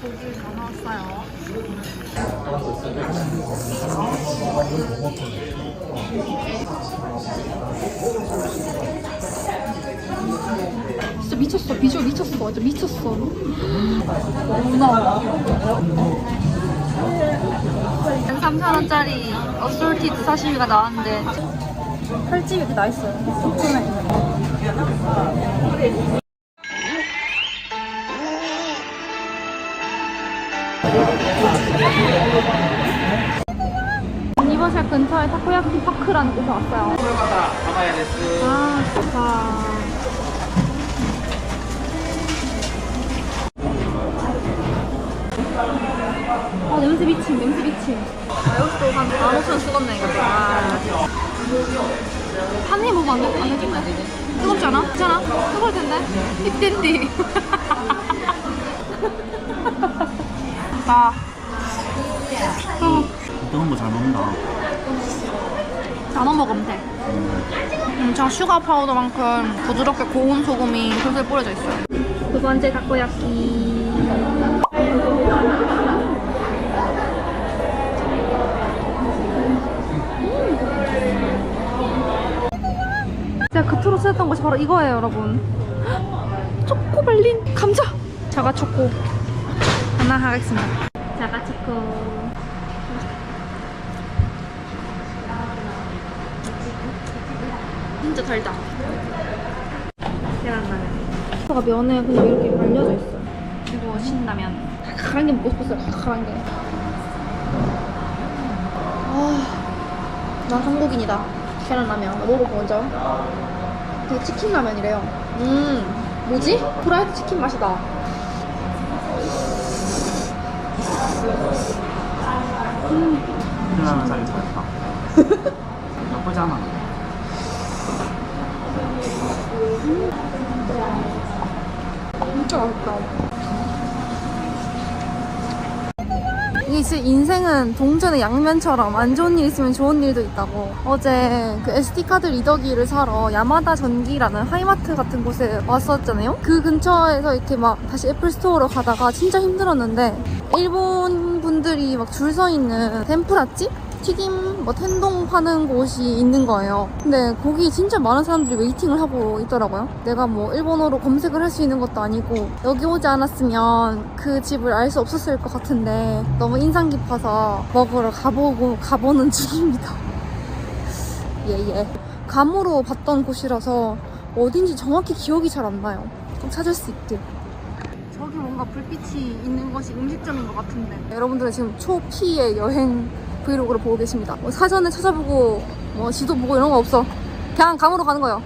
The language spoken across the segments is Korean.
고기 다 나왔어요. 진짜 미쳤어. 비주얼 미쳤어. 완전 미쳤어. 누나. 13,000원짜리 어솔티드 사시미가 나왔는데 팔집이 이렇게 나있어요. 조금해. 유니버셜 근처에 타코야키 파크라는 곳에 왔어요. 아, 좋다. 아, 냄새 미친, 냄새 미친. 아, 이것도 한 15,000원 쓰겠네, 이거. 아. 한입 먹으면 안 해줄래? 뜨겁지 않아? 괜찮아? 뜨거울 텐데? 힙댄디. 아. 뜨거운 거 잘 먹는다. 나눠 먹으면 돼. 엄청 슈가 파우더만큼 부드럽게 고운 소금이 솔솔 뿌려져 있어요. 두 번째 타코야키. 제가 그토록 쓰였던 것이 바로 이거예요, 여러분. 초코 발린 감자. 자가 초코 하나 하겠습니다. 자가 초코. 진짜 달다. 계란라면. 가 면에 그냥 이렇게 말려져 있어요. 그리고 신라면. 칼칼한 게 먹고 싶었어요. 칼칼한 게. 난 한국인이다. 계란라면. 먹어볼까 먼저? 되게 치킨 라면이래요. 뭐지? 프라이드 치킨 맛이다. 신라면 잘 익었다. 나쁘지 않아. 진짜 맛있다. 이게 진짜 인생은 동전의 양면처럼 안 좋은 일 있으면 좋은 일도 있다고. 어제 그 SD카드 리더기를 사러 야마다 전기라는 하이마트 같은 곳에 왔었잖아요. 그 근처에서 이렇게 막 다시 애플 스토어로 가다가 진짜 힘들었는데 일본 분들이 막 줄 서 있는 덴푸라집? 튀김 뭐 텐동 파는 곳이 있는 거예요. 근데 거기 진짜 많은 사람들이 웨이팅을 하고 있더라고요. 내가 뭐 일본어로 검색을 할 수 있는 것도 아니고 여기 오지 않았으면 그 집을 알 수 없었을 것 같은데 너무 인상 깊어서 먹으러 가보는 중입니다. 예예. 감으로 봤던 곳이라서 어딘지 정확히 기억이 잘 안 나요. 좀 찾을 수 있게. 저기 뭔가 불빛이 있는 것이 음식점인 것 같은데 여러분들은 지금 초피의 여행 브이로그를 보고 계십니다. 뭐 사전에 찾아보고 뭐 지도 보고 이런 거 없어. 그냥 감으로 가는 거예요.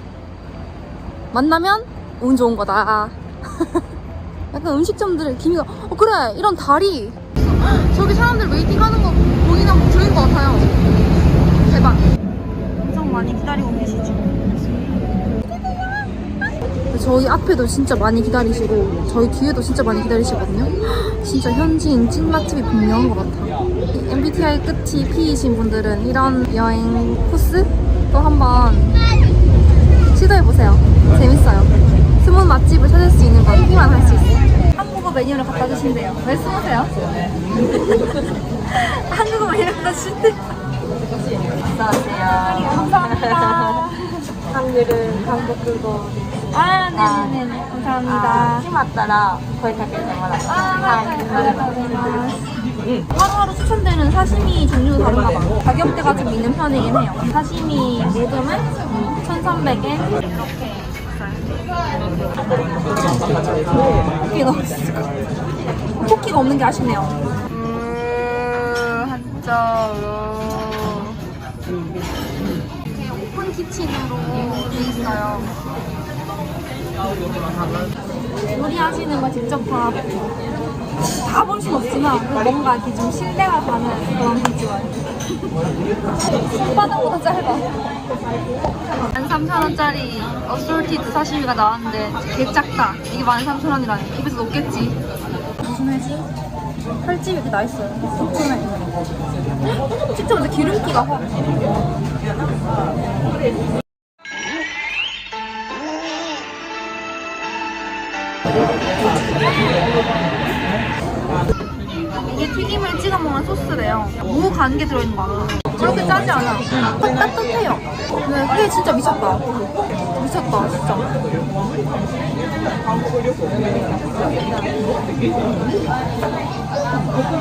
만나면 운 좋은 거다. 약간 음식점들의 기미가 그래 이런 다리 저기 사람들 웨이팅 하는 거 보이는 들은 것 같아요. 대박. 엄청 많이 기다리고 계시죠. 저희 앞에도 진짜 많이 기다리시고 저희 뒤에도 진짜 많이 기다리시거든요. 진짜 현지인 찐 맛집이 분명한 것 같아요. MBTI 끝이 P이신 분들은 이런 여행 코스도 한번 시도해보세요. 재밌어요. 숨은 맛집을 찾을 수 있는 건 P만 할 수 있어요. 한국어 메뉴를 갖다 주신대요. 왜 숨으세요? 한국어 메뉴를 갖다 주신대요. 안녕하세요. 감사합니다. 한글은 한국어. 네네네. 감사합니다. 閉まったら声かけてもらって하루하루 추천되는 사시미 종류도 다른가 봐. 가격대가 좀 있는 편이긴 해요. 사시미 모듬은 1,300엔 이렇게 이게 너무 토끼가 없는 게 아쉽네요. 한자로 이렇게 오픈 키친으로 돼 있어요. 요리하시는 거 직접 다 볼 순 없지만 뭔가 이렇게 좀 신뢰가 가는 그런 비주얼. 손바닥보다 짧아. 13,000원짜리 어솔티드 사시미가 나왔는데 개 작다. 이게 13,000원이라니. 입에서 녹겠지. 무슨 회지? 팔집이 이렇게 나있어요. 조금해. 진짜 근데 기름기가 확. 이게 튀김을 찍어 먹는 소스래요. 무 간 게 들어있는 거야. 그렇게 짜지 않아. 딱 따뜻해요. 근데 회 진짜 미쳤다. 미쳤다, 진짜.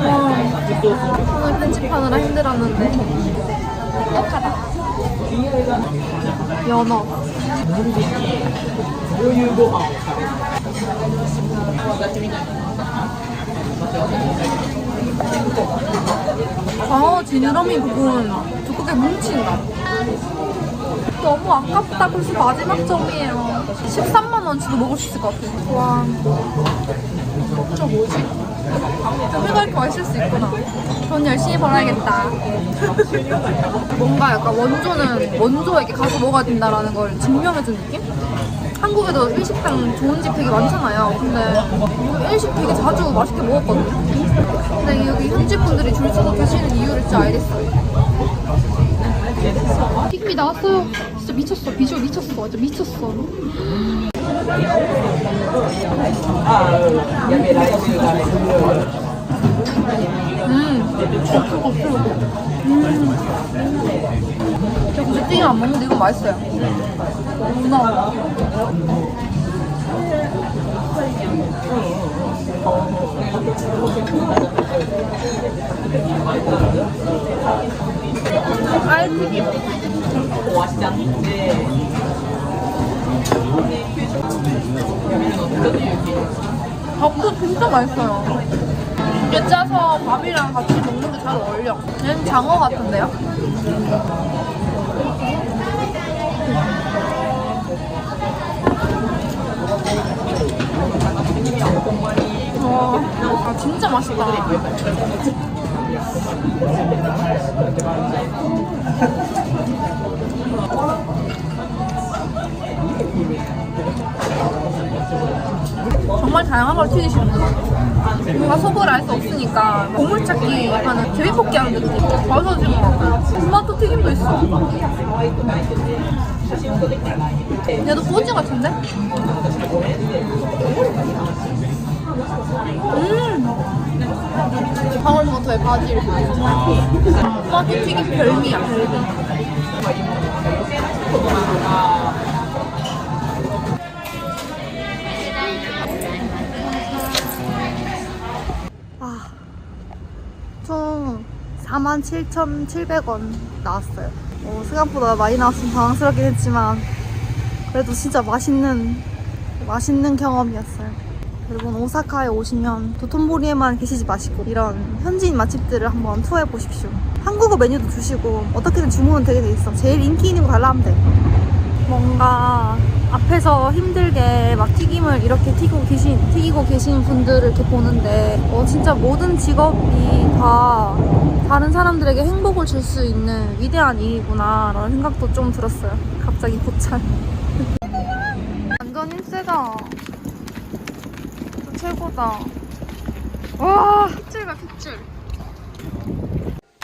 와, 오늘 편집하느라 힘들었는데. 행복하다. 연어. 광어 지느러미 부분 두껍게 뭉친다. 너무 아깝다. 벌써 마지막 점이에요. 13만원치도 먹을 수 있을 것 같아. 와. 저 뭐지? 회가 이렇게 맛있을 수 있구나. 돈 열심히 벌어야겠다. 뭔가 약간 원조에게 가서 먹어야 된다라는 걸 증명해준 느낌? 한국에도 일식당 좋은 집 되게 많잖아요. 근데 일식 되게 자주 맛있게 먹었거든요. 근데 여기 현지 분들이 줄 서서 드시는 이유를 진짜 알겠어요. 튀김이 나왔어요. 진짜 미쳤어. 비주얼 미쳤어. 완전 미쳤어. 저 근데 튀김 안 먹는데 이거 맛있어요. 누나. 알튀김. 밥도 진짜 맛있어요. 이게 짜서 밥이랑 같이 먹는 게 잘 어울려. 얘는 장어 같은데요? 아 진짜 맛있다. 정말 다양한 걸 튀기시는구나. 뭔가 속을 알 수 없으니까 보물찾기 하는 제비뽑기 하는 느낌. 버섯인 것 같아요. 토마토 튀김도 있어. 얘도 꼬지 같은데? 방울토마토에 바질. 토마토 튀김 별미야, 별미. 총 47,700원 나왔어요. 생각보다 많이 나왔으면 당황스럽긴 했지만 그래도 진짜 맛있는 경험이었어요. 여러분 오사카에 오시면 도톤보리에만 계시지 마시고 이런 현지인 맛집들을 한번 투어해 보십시오. 한국어 메뉴도 주시고 어떻게든 주문은 되게 돼 있어. 제일 인기 있는 거 달라면 돼. 뭔가 앞에서 힘들게 막 튀김을 이렇게 튀기고 계신 분들을 이렇게 보는데 진짜 모든 직업이 다 다른 사람들에게 행복을 줄 수 있는 위대한 일이구나 라는 생각도 좀 들었어요. 갑자기 고찰. 완전 힘세다. 최고다. 와 핏줄과 핏줄.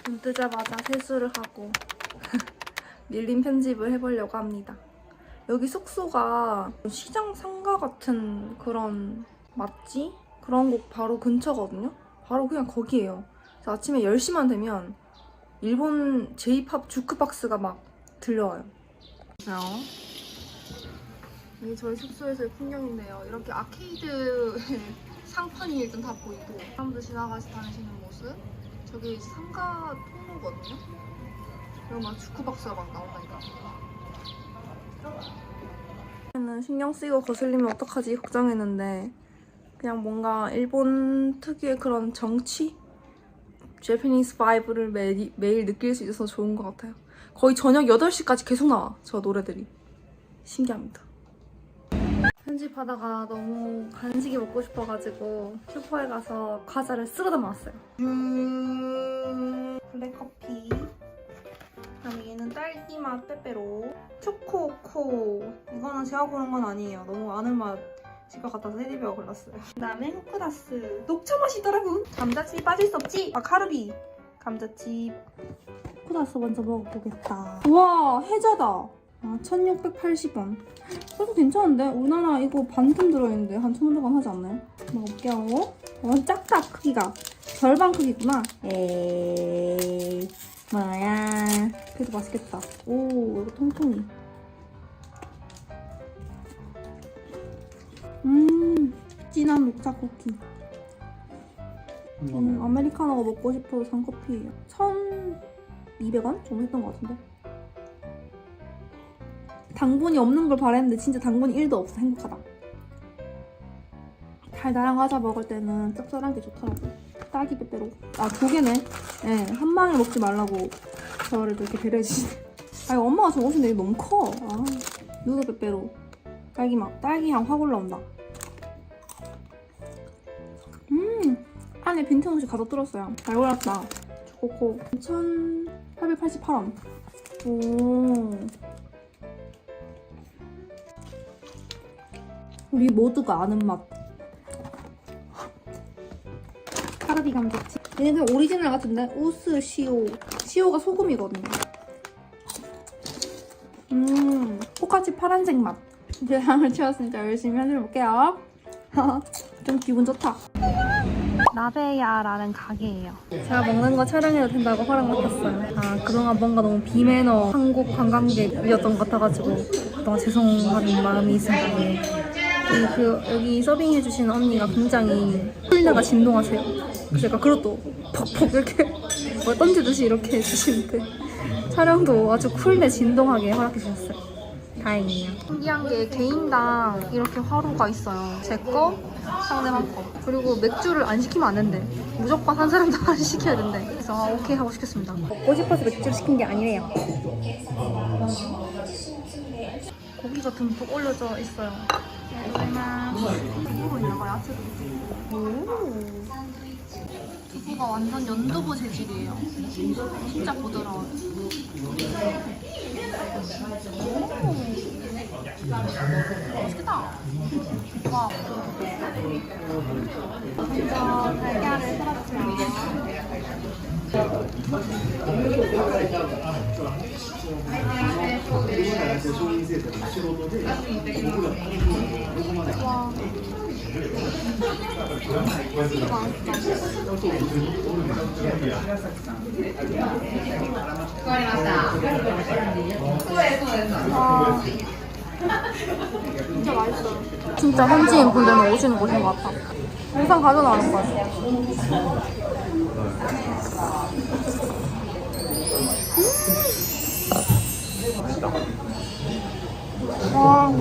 눈 뜨자마자 세수를 하고 밀린 편집을 해보려고 합니다. 여기 숙소가 시장 상가 같은 그런 맛집? 그런 곳 바로 근처거든요? 바로 그냥 거기예요. 그래서 아침에 10시만 되면 일본 J-POP 주크박스가 막 들려와요. 이게 저희 숙소에서의 풍경인데요. 이렇게 아케이드 상판이 일단 다 보이고 사람들 지나가서 다니시는 모습. 저기 이제 상가 통로거든요? 그리고 막 주크박스가 막 나온다니까. 신경 쓰이고 거슬리면 어떡하지 걱정했는데 그냥 뭔가 일본 특유의 그런 정치? Japanese vibe를 매일 느낄 수 있어서 좋은 것 같아요. 거의 저녁 8시까지 계속 나와, 저 노래들이. 신기합니다. 편집하다가 너무 간식이 먹고 싶어가지고 슈퍼에 가서 과자를 쓸어 담았어요. 블랙커피. 그다음에 얘는 딸기맛 빼빼로. 초코코. 이거는 제가 고른 건 아니에요. 너무 아는 맛 집에 갖다 서 테디베어 골랐어요. 그다음에 후크다스. 녹차 맛이더라고. 감자칩 빠질 수 없지. 카르비. 감자칩. 후크다스 먼저 먹어보겠다. 우와, 해자다. 아, 1680원. 그래도 괜찮은데? 우리나라 이거 반품 들어있는데 한 1,500원 하지 않나요? 먹어볼게요. 작다, 크기가. 절반 크기구나. 에이, 뭐야. 그래도 맛있겠다. 오, 이거 통통이. 진한 녹차 쿠키. 아메리카노가 먹고 싶어서 산 커피예요. 1,200원 정도 했던 것 같은데. 당분이 없는 걸 바랬는데 진짜 당분이 1도 없어. 행복하다. 달달한 과자 먹을 때는 짭짤한 게 좋더라고요. 딸기 빼빼로. 아, 2개네. 네, 한 방에 먹지 말라고 저를 그렇게 배려해주시네. 아, 이거 엄마가 적으신데 이거 너무 커. 아, 누드 빼빼로. 딸기맛. 딸기향 확 올라온다. 안에 빈틈없이 가득 들었어요. 잘 골랐다. 초코코. 1,888원. 오. 우리 모두가 아는 맛. 카르비 감자칩. 얘는 그냥 오리지널 같은데? 우스 시오. 시오가 소금이거든요. 포카치 파란색 맛. 이제 향을 채웠으니까 열심히 해볼게요. 좀 기분 좋다. 라베야라는 가게예요. 제가 먹는 거 촬영해도 된다고 허락 맡겼어요. 아, 그동안 뭔가 너무 비매너 한국 관광객이었던 것 같아가지고 그동안 죄송한 마음이 있습니다. 여기 서빙해주신 언니가 굉장히 쿨레가 진동하세요. 그래서 제가 그것도 퍽퍽 이렇게 뭘 던지듯이 이렇게 해주시는데 촬영도 아주 쿨레 진동하게 허락해주셨어요. 다행이에요. 신기한 게 개인당 이렇게 화로가 있어요. 제 거, 상대방 거. 그리고 맥주를 안 시키면 안 된대. 무조건 한 사람도 안 시켜야 된대. 그래서 오케이 하고 시켰습니다. 먹고 싶어서 맥주를 시킨 게 아니래요. 고기가 듬뿍 올려져 있어요. 얼마나 두부로 있나봐, 야채도. 두부가 완전 연두부 재질이에요. 진짜 부드러워요. 맛있겠다. 와. 먼저 달걀을 썰어주세요. 와. 진짜 맛있어요. 진짜 현지인 분들만 오시는 곳인 것 같아. 항상 가져나가는 것 같아. 와.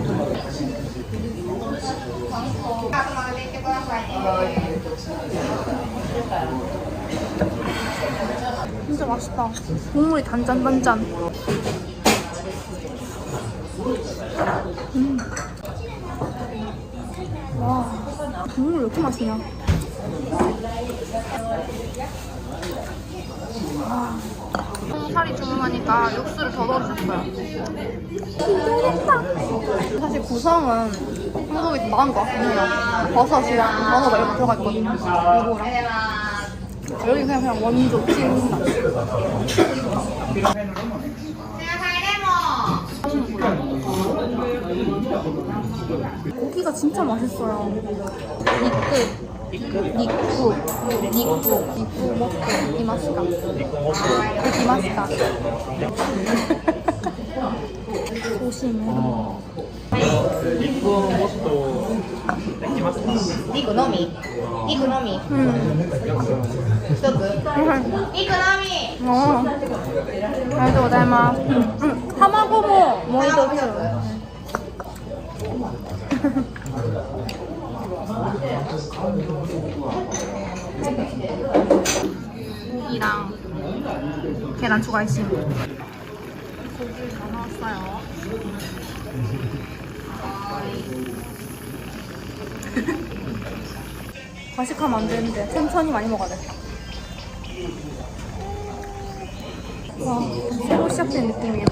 진짜 맛있다. 국물이 단짠단짠. 와, 국물 왜 이렇게 맛있냐? 살이 주문하니까 육수를 더 넣어주셨어요. 맛있다. 사실 구성은 한국이 더 나은 것 같긴 해요. 버섯이랑 연어가 이렇게 들어가 있거든요. 이거랑 여기 그냥 원조 찐다. 고기가 진짜 맛있어요. 니꾸 먹고 이마스카. 이마스카. 조심해.肉のみ肉のみ一つ肉のみ ありがとうございます。卵ももう一つ。고기랑 계란 추가했습니다. 고기를 다 넣었어요. 과식하면 안 되는데 천천히 많이 먹어야 돼. 와, 새로 시작된 느낌이에요.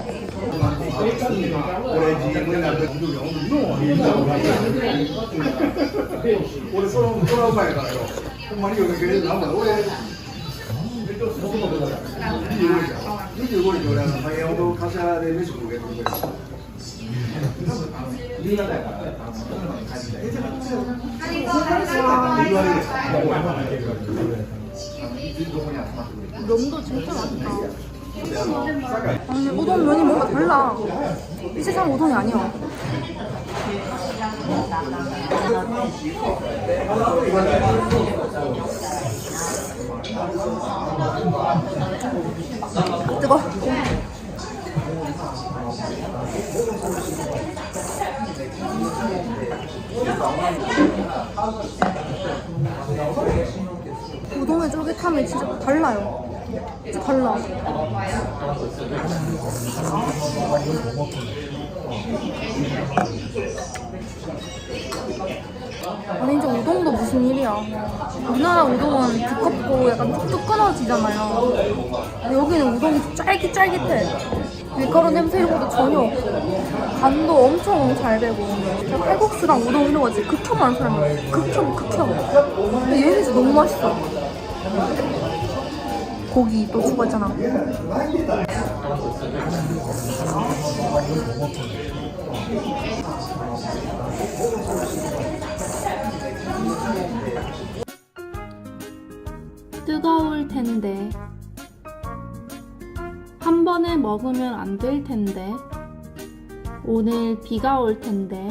면도 진짜 맛있다. 아니 우동 면이 뭔가 달라. 이 세상 우동이 아니야. 뜨거. 우동의 쫄깃함이 진짜 달라요. 진짜 달라. 아니 진짜 우동도 무슨 일이야. 우리나라 우동은 두껍고 약간 뚝뚝 끊어지잖아요. 근데 여기는 우동이 쫄깃쫄깃해. 밀가루 냄새 이런 것도 전혀 없고 간도 엄청 잘 되고 진짜 칼국수랑 우동 이런 거지 극혐하는 사람이 극혐. 근데 얘는 진짜 너무 맛있어. 고기 또 추가했잖아. 뜨거울 텐데 한 번에 먹으면 안 될 텐데 오늘 비가 올 텐데